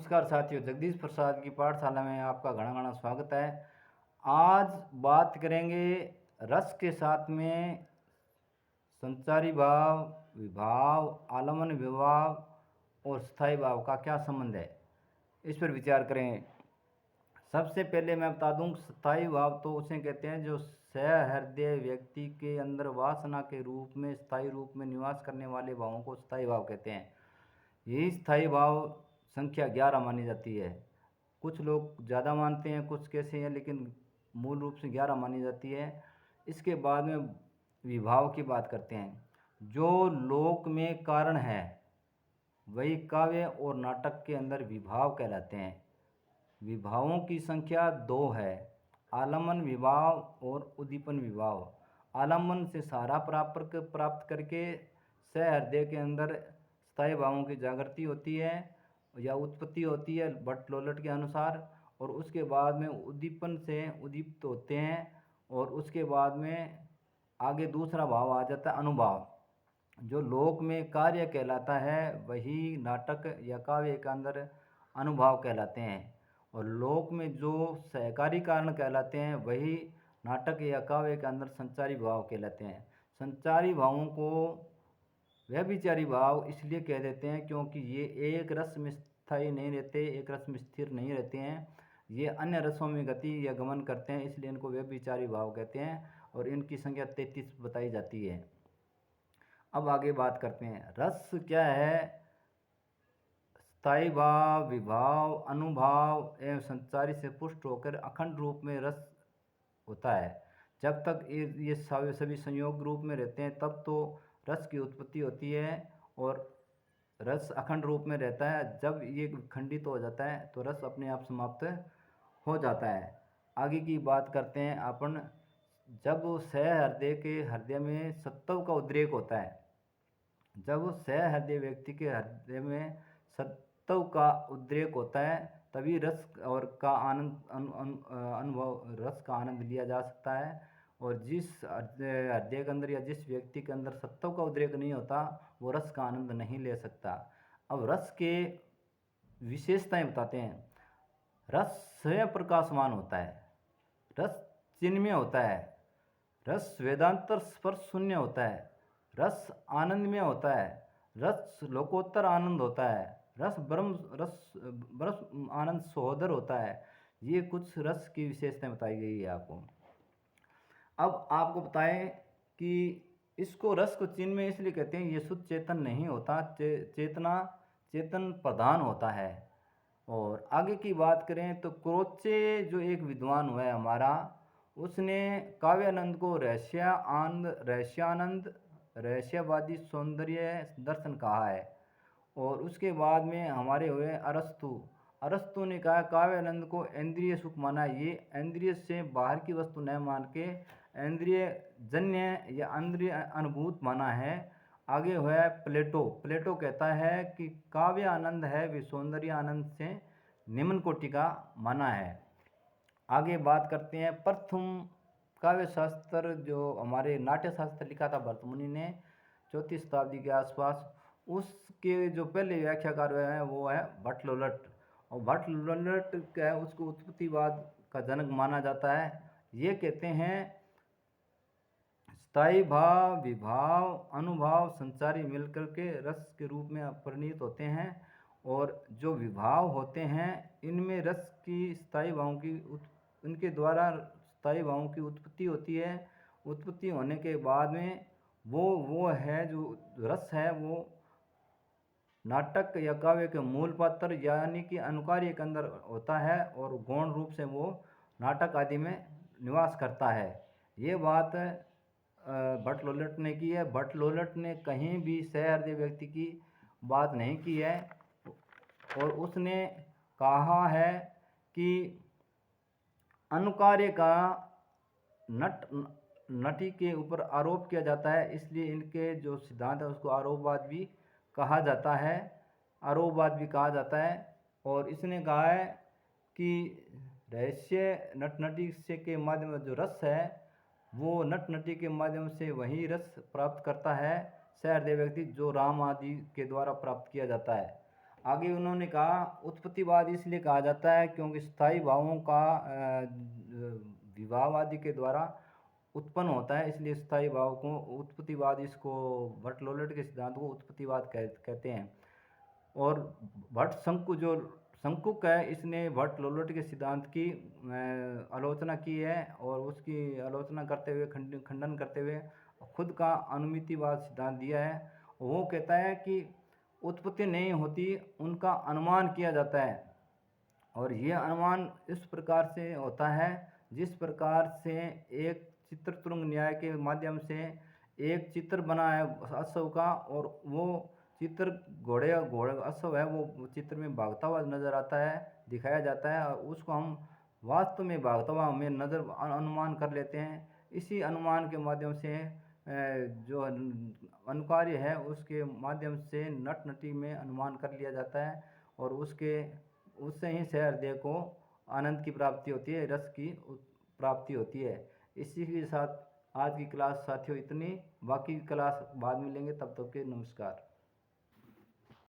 नमस्कार साथियों, जगदीश प्रसाद की पाठशाला में आपका घना घना स्वागत है। आज बात करेंगे रस के साथ में संचारी भाव, विभाव, आलम्बन विभाव और स्थायी भाव का क्या संबंध है, इस पर विचार करें। सबसे पहले मैं बता दूं, स्थायी भाव तो उसे कहते हैं जो सहृदय व्यक्ति के अंदर वासना के रूप में स्थायी रूप में निवास करने वाले भावों को स्थायी भाव कहते हैं। यही स्थायी भाव संख्या 11 मानी जाती है। कुछ लोग ज़्यादा मानते हैं, कुछ कैसे हैं, लेकिन मूल रूप से 11 मानी जाती है। इसके बाद में विभाव की बात करते हैं। जो लोक में कारण है वही काव्य और नाटक के अंदर विभाव कहलाते हैं। विभावों की संख्या 2 है, आलम्बन विभाव और उद्दीपन विभाव। आलम्बन से सहारा प्राप्त करके सहृदय के अंदर स्थायी भावों की जागृति होती है या उत्पत्ति होती है भट्ट लोलट के अनुसार, और उसके बाद में उद्दीपन से उद्दीप्त होते हैं, और उसके बाद में आगे दूसरा भाव आ जाता है अनुभाव। जो लोक में कार्य कहलाता है वही नाटक या काव्य के अंदर अनुभाव कहलाते हैं, और लोक में जो सहकारी कारण कहलाते हैं वही नाटक या काव्य के अंदर संचारी भाव कहलाते हैं। संचारी भावों को व्यभिचारी भाव इसलिए कह देते हैं क्योंकि ये एक रस में स्थायी नहीं रहते, एक रस में स्थिर नहीं रहते हैं। ये अन्य रसों में गति या गमन करते हैं, इसलिए इनको व्यभिचारी भाव कहते हैं, और इनकी संख्या 33 बताई जाती है। अब आगे बात करते हैं, रस क्या है। स्थायी भाव, विभाव, अनुभाव एवं संचारी से पुष्ट होकर अखंड रूप में रस होता है। जब तक ये सभी संयोग रूप में रहते हैं तब तो रस की उत्पत्ति होती है और रस अखंड रूप में रहता है। जब ये खंडित हो जाता है तो रस अपने आप समाप्त हो जाता है। आगे की बात करते हैं अपन। जब सहृदय के हृदय में सत्व का उद्रेक होता है, जब सहृदय व्यक्ति के हृदय में सत्व का उद्रेक होता है तभी रस और का आनंद अनुभव रस का आनंद लिया जा सकता है। और जिस हृदय के अंदर या जिस व्यक्ति के अंदर सत्व का उद्रेक नहीं होता वो रस का आनंद नहीं ले सकता। अब रस के विशेषताएं बताते हैं। रस स्वयं प्रकाशमान होता है, रस चिन्मय होता है, रस वेदांतर स्पर्श शून्य होता है, रस आनंदमय होता है, रस लोकोत्तर आनंद होता है, रस ब्रह्म आनंद सहोदर होता है। ये कुछ रस की विशेषताएं बताई गई है आपको। अब आपको बताएं कि इसको रस को चिन्मय इसलिए कहते हैं, ये शुद्ध चेतन नहीं होता, चेतना चेतन प्रधान होता है। और आगे की बात करें तो क्रोचे जो एक विद्वान हुआ है हमारा, उसने काव्यानंद को रहस्यानंद रहस्यवादी सौंदर्य दर्शन कहा है। और उसके बाद में हमारे हुए अरस्तु ने कहा काव्यानंद को इंद्रिय सुख माना। ये इंद्रिय से बाहर की वस्तु न मान के इंद्रिय जन्य या इंद्रिय अनुभूत माना है। आगे हुआ है प्लेटो कहता है कि काव्य आनंद है वे सौंदर्य आनंद से निम्न कोटि का माना है। आगे बात करते हैं प्रथम काव्य शास्त्र जो हमारे नाट्य शास्त्र लिखा था भरतमुनि ने 4वीं शताब्दी के आसपास, उसके जो पहले व्याख्याकार हैं वो है भट्ट लोलट। और भट्ट लोलट क्या है, उसको उत्पत्तिवाद का जनक माना जाता है। ये कहते हैं स्थायी भाव, विभाव, अनुभाव, संचारी मिलकर के रस के रूप में परिणित होते हैं, और जो विभाव होते हैं इनमें रस की स्थायी भावों की इनके द्वारा स्थायी भावों की उत्पत्ति होती है। उत्पत्ति होने के बाद में वो है जो रस है वो नाटक या काव्य के मूल पात्र यानी कि अनुकार्य के अंदर होता है, और गौण रूप से वो नाटक आदि में निवास करता है। ये बात भट्ट लोलट ने की है। भट्ट लोलट ने कहीं भी सहृदय व्यक्ति की बात नहीं की है, और उसने कहा है कि अनुकार्य का नटी के ऊपर आरोप किया जाता है, इसलिए इनके जो सिद्धांत है उसको आरोपवाद भी कहा जाता है, और इसने कहा है कि रहस्य नटी से के माध्यम से जो रस है वो नटी के माध्यम से वही रस प्राप्त करता है सहृदय व्यक्ति जो राम आदि के द्वारा प्राप्त किया जाता है। आगे उन्होंने कहा उत्पत्तिवाद इसलिए कहा जाता है क्योंकि स्थायी भावों का विभाव आदि के द्वारा उत्पन्न होता है, इसलिए स्थायी भाव को उत्पत्तिवाद, इसको भट्ट लोलट के सिद्धांत को उत्पत्तिवाद कहते हैं। और भट्ट शंकु जो शंकुक है, इसने भट्ट लोलट के सिद्धांत की आलोचना की है और उसकी आलोचना करते हुए खंडन करते हुए खुद का अनुमितिवाद सिद्धांत दिया है। वो कहता है कि उत्पत्ति नहीं होती, उनका अनुमान किया जाता है, और ये अनुमान इस प्रकार से होता है जिस प्रकार से एक चित्रतुंग न्याय के माध्यम से एक चित्र बना है अश्व का, और वो चित्र घोड़े अश्व है, वो चित्र में भागता हुआ नजर आता है, दिखाया जाता है, और उसको हम वास्तव में भागता हुआ हमें नजर अनुमान कर लेते हैं। इसी अनुमान के माध्यम से जो अनुकार्य है उसके माध्यम से नट नटी में अनुमान कर लिया जाता है, और उससे ही सहृदय को आनंद की प्राप्ति होती है, रस की प्राप्ति होती है। इसी के साथ आज की क्लास साथियों इतनी, बाकी क्लास बाद में लेंगे, तब तक के नमस्कार।